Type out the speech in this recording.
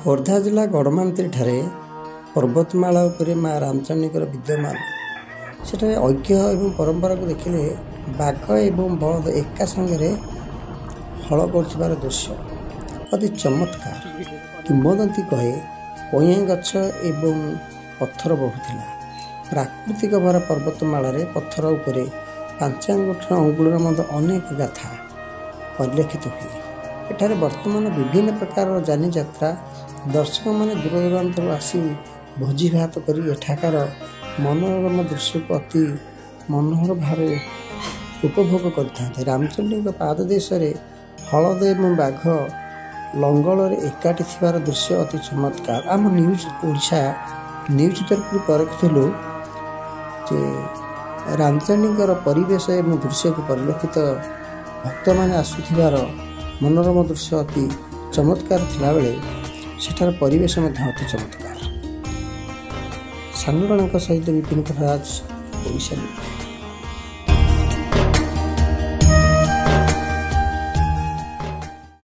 खोर्धा जिला गड़मांत्री ठारे पर्वतमाला उपरे माँ रामचंडीकर विद्यमान सेठारे ऐतिह्य एवं परंपरा को देखिले बाघ एवं बलद एका संगे हल कर दृश्य अति चमत्कार। किंवदंती कहे कईं गछ एवं पत्थर बहुला प्राकृतिक भरा पर्वतमाला पत्थर उपरे 5 अंगुठर मध्य अनेक गाथा परिलक्षित हुए। एठारे वर्तमान विभिन्न प्रकार जानी यात्रा दर्शक मैंने दूर दूरांतर आसी भोजी भात कर एठाकार मनोरम दृश्य को अति मनोहर भाव उपभोग करते। रामचंडी पाददेश हलद एवं बाघ लंगल एकाठी थिबार दृश्य अति चमत्कार। आम न्यूज ओडिशा न्यूज तरफ परखिलु जे रामचंडीकर परिवेश एवं दृश्य को परिलक्षित भक्त मैंने आसुथिबार मनोरम दृश्य अति चमत्कार थिला बेले सेठार परिवेश अति चमत्कार। सानुराणा सहित विपिन राज।